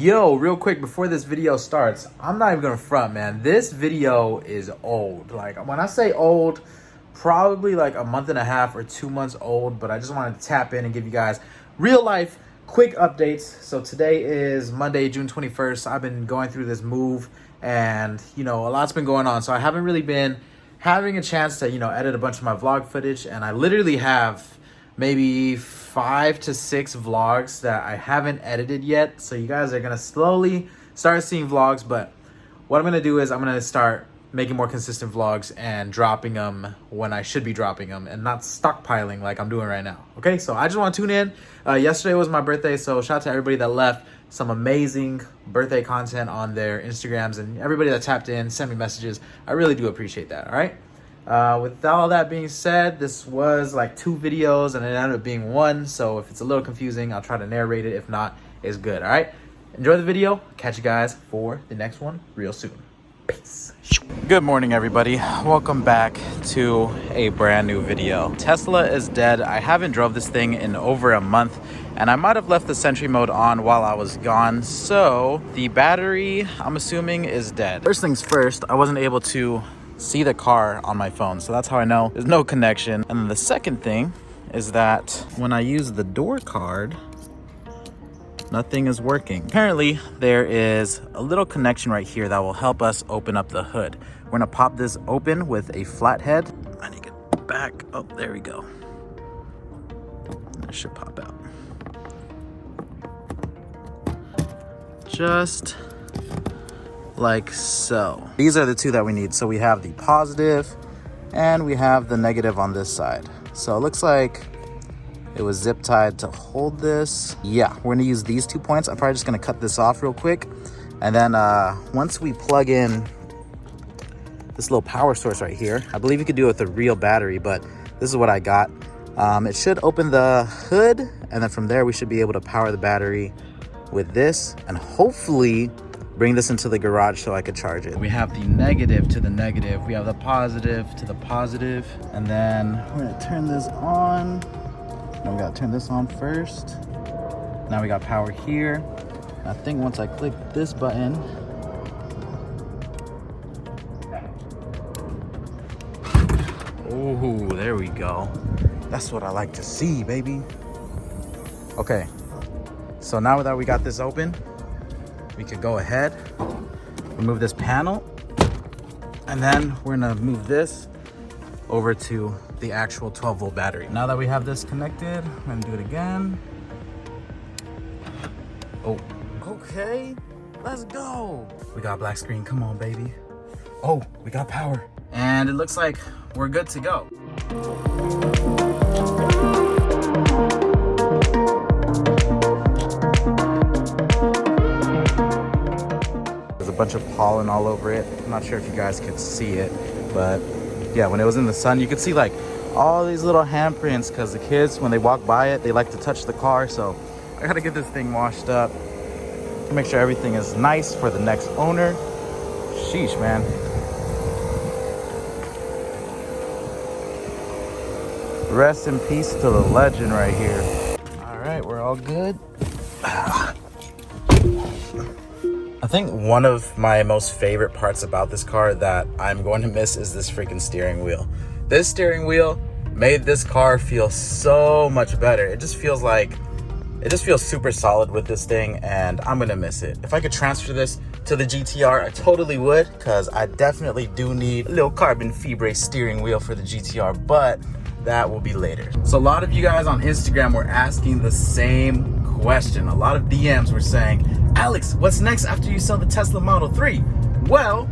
Yo, real quick before this video starts, I'm not even gonna front, man. This video is old. Like, when I say old, probably like a month and a half or 2 months old, but I just wanted to tap in and give you guys real life quick updates. So today is Monday, June 21st. I've been going through this move and, a lot's been going on. So I haven't really been having a chance to, edit a bunch of my vlog footage, and I literally have maybe 5 to 6 vlogs that I haven't edited yet. So you guys are gonna slowly start seeing vlogs, but what I'm gonna do is I'm gonna start making more consistent vlogs and dropping them when I should be dropping them and not stockpiling like I'm doing right now. Okay, so I just want to tune in. Yesterday was my birthday, so shout out to everybody that left some amazing birthday content on their Instagrams, and everybody that tapped in, sent me messages. I really do appreciate that. All right. With all that being said, this was like 2 videos and it ended up being 1. So if it's a little confusing, I'll try to narrate it. If not, it's good. All right. Enjoy the video. Catch you guys for the next one real soon. Peace. Good morning, everybody. Welcome back to a brand new video. Tesla is dead. I haven't drove this thing in over a month, and I might have left the Sentry mode on while I was gone. So the battery, I'm assuming, is dead. First things first, I wasn't able to see the car on my phone, so that's how I know there's no connection. And then the second thing is that when I use the door card, nothing is working. Apparently there is a little connection right here that will help us open up the hood. We're gonna pop this open with a flathead. I need to get back. Oh, there we go. That should pop out. Just like so. These are the 2 that we need. So we have the positive and we have the negative on this side. So it looks like it was zip tied to hold this. Yeah, we're gonna use these 2 points. I'm probably just gonna cut this off real quick. And then once we plug in this little power source right here, I believe you could do it with a real battery, but this is what I got. It should open the hood, and then from there we should be able to power the battery with this and hopefully bring this into the garage so I could charge it. We have the negative to the negative. We have the positive to the positive. And then we're gonna turn this on. Now we gotta turn this on first. Now we got power here. I think once I click this button, oh, there we go. That's what I like to see, baby. Okay, so now that we got this open, we could go ahead, remove this panel, and then we're gonna move this over to the actual 12-volt battery. Now that we have this connected, we're gonna do it again. Oh, okay, let's go. We got black screen, come on, baby. Oh, we got power. And it looks like we're good to go. There's a bunch of pollen all over it. I'm not sure if you guys could see it, but yeah, when it was in the sun, you could see like all these little handprints because the kids, when they walk by it, they like to touch the car. So I gotta get this thing washed up, make sure everything is nice for the next owner. Sheesh, man. Rest in peace to the legend right here. All right, we're all good. I think one of my most favorite parts about this car that I'm going to miss is this freaking steering wheel. This steering wheel made this car feel so much better. It just feels super solid with this thing, and I'm gonna miss it. If I could transfer this to the GTR, I totally would, because I definitely do need a little carbon fibre steering wheel for the GTR, but that will be later. So a lot of you guys on Instagram were asking the same question. A lot of DMs were saying, Alex, what's next after you sell the Tesla Model 3? Well,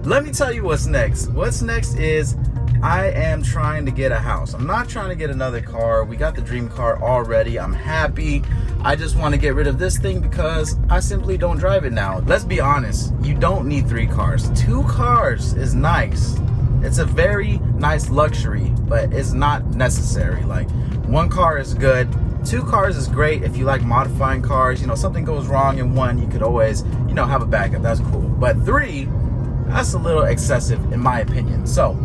let me tell you what's next. What's next is I am trying to get a house. I'm not trying to get another car. We got the dream car already. I'm happy. I just want to get rid of this thing because I simply don't drive it now. Let's be honest. You don't need 3 cars. 2 cars is nice. It's a very nice luxury, but it's not necessary. Like, 1 car is good. 2 cars is great if you like modifying cars. Something goes wrong in 1, you could always, have a backup. That's cool. But 3, that's a little excessive in my opinion. So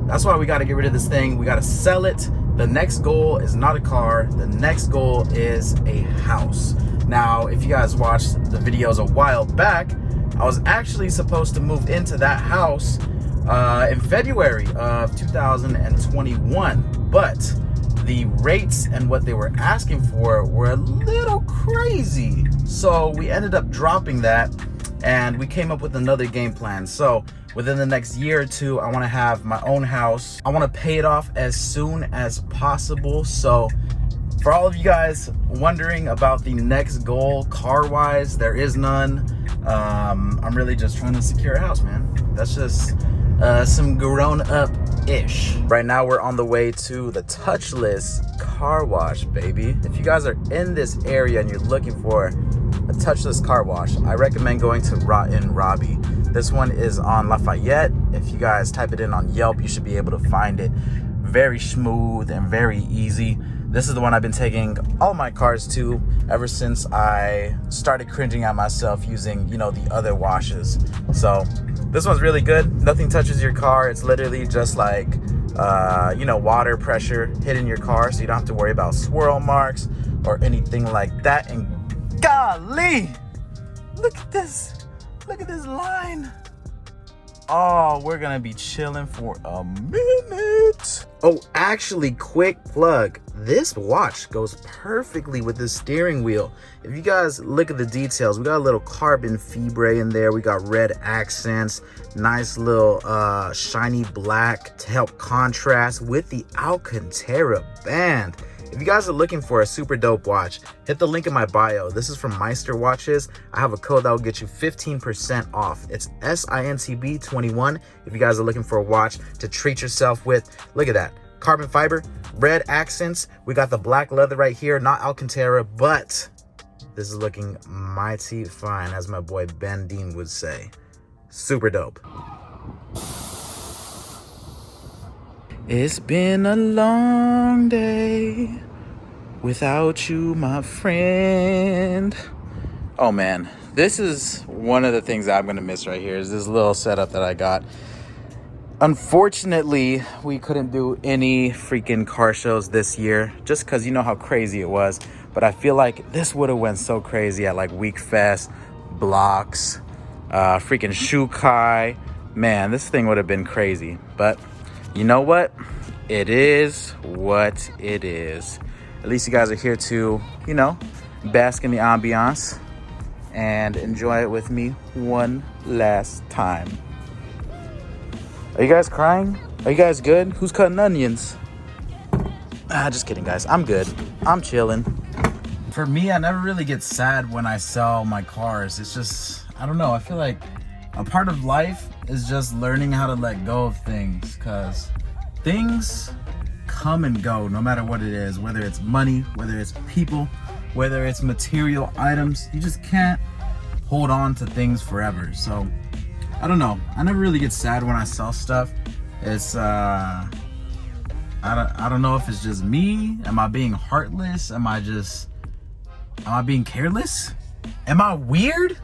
that's why we got to get rid of this thing. We got to sell it. The next goal is not a car. The next goal is a house. Now, if you guys watched the videos a while back, I was actually supposed to move into that house in February of 2021, but the rates and what they were asking for were a little crazy. So we ended up dropping that, and we came up with another game plan. So within the next year or two, I want to have my own house. I want to pay it off as soon as possible. So for all of you guys wondering about the next goal car-wise, there is none. I'm really just trying to secure a house, man. That's just some grown-up-ish. Right now, we're on the way to the touchless car wash, baby. If you guys are in this area and you're looking for a touchless car wash, I recommend going to Rotten Robbie. This one is on Lafayette. If you guys type it in on Yelp, you should be able to find it. Very smooth and very easy. This is the one I've been taking all my cars to ever since I started cringing at myself using, you know, the other washes. So this one's really good. Nothing touches your car. It's literally just like, you know, water pressure hitting your car, so you don't have to worry about swirl marks or anything like that. And golly, look at this. Look at this line. Oh, we're gonna be chilling for a minute. Oh, actually, quick plug. This watch goes perfectly with the steering wheel. If you guys look at the details, we got a little carbon fibre in there. We got red accents, nice little shiny black to help contrast with the Alcantara band. If you guys are looking for a super dope watch, hit the link in my bio. This is from Meister Watches. I have a code that will get you 15% off. It's SINTB21. If you guys are looking for a watch to treat yourself with, look at that. Carbon fiber, red accents. We got the black leather right here, not Alcantara, but this is looking mighty fine, as my boy Ben Dean would say. Super dope. It's been a long day without you, my friend. Oh man, this is one of the things that I'm gonna miss right here, is this little setup that I got. Unfortunately, we couldn't do any freaking car shows this year just because you know how crazy it was. But I feel like this would have went so crazy at like Week Fest, Blocks, freaking Shukai. Man, this thing would have been crazy. But you know what? It is what it is. At least you guys are here to, you know, bask in the ambiance and enjoy it with me one last time. Are you guys crying? Are you guys good? Who's cutting onions? Just kidding, guys. I'm good. I'm chilling. For me, I never really get sad when I sell my cars. It's just, I don't know. I feel like a part of life is just learning how to let go of things, because things come and go no matter what it is, whether it's money, whether it's people, whether it's material items. You just can't hold on to things forever. So I don't know. I never really get sad when I sell stuff. It's I don't know if it's just me. Am I being heartless? Am I being careless? Am I weird?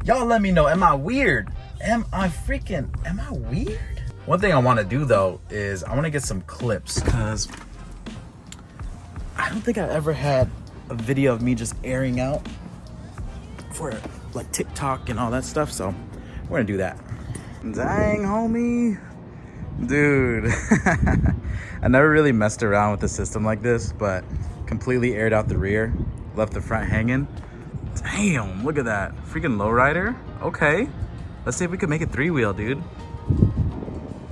Y'all let me know. Am I weird? Am I weird? One thing I want to do though is I want to get some clips, because I don't think I ever had a video of me just airing out for like TikTok and all that stuff. So we're gonna do that. Dang, homie. Dude. I never really messed around with a system like this, but completely aired out the rear, left the front hanging. Damn, look at that. Freaking lowrider. Okay. Let's see if we can make it 3-wheel, dude.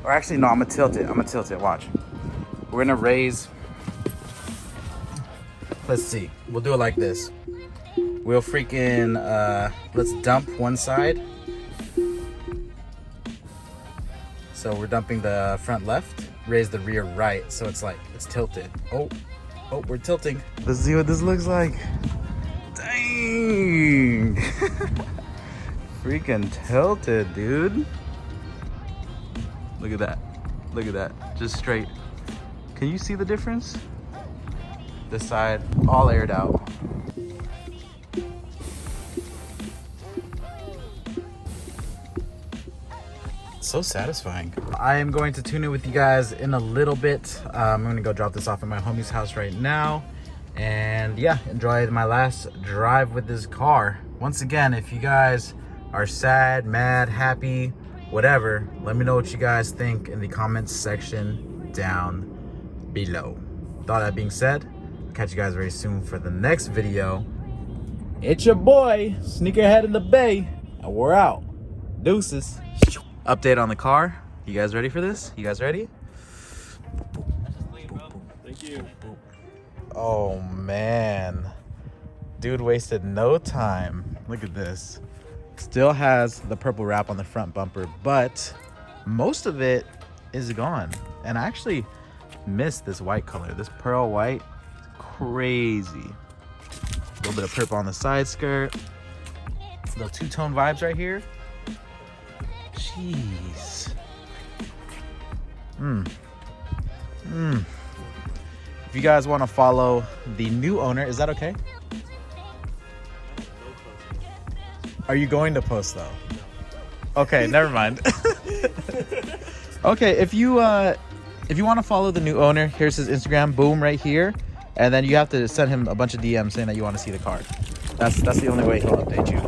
Or actually, no, I'm gonna tilt it. Watch. We're gonna raise. Let's see. We'll do it like this. We'll freaking, let's dump one side. So we're dumping the front left, raise the rear right, so it's like, it's tilted. Oh, we're tilting. Let's see what this looks like. Dang. Freaking tilted, dude. Look at that, just straight. Can you see the difference? This side, all aired out. So satisfying. I am going to tune in with you guys in a little bit. I'm gonna go drop this off at my homie's house right now, And yeah, enjoyed my last drive with this car. Once again, if you guys are sad, mad, happy, whatever, let me know what you guys think in the comments section down below. With all that being said, I'll catch you guys very soon for the next video. It's your boy, Sneakerhead in the Bay, and we're out. Deuces. Update on the car. You guys ready for this? You guys ready? Thank you. Oh man, dude wasted no time. Look at this. Still has the purple wrap on the front bumper, but most of it is gone. And I actually missed this white color. This pearl white, crazy. A little bit of purple on the side skirt. Little two-tone vibes right here. Jeez. If you guys want to follow the new owner, is that okay? Are you going to post though? Okay, never mind. Okay, if you want to follow the new owner, here's his Instagram, boom, right here, and then you have to send him a bunch of DMs saying that you want to see the car. That's the only way he'll update you.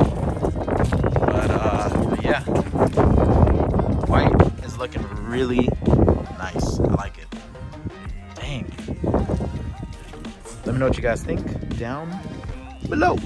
But yeah, white is looking really nice. I like it. Dang. Let me know what you guys think down below.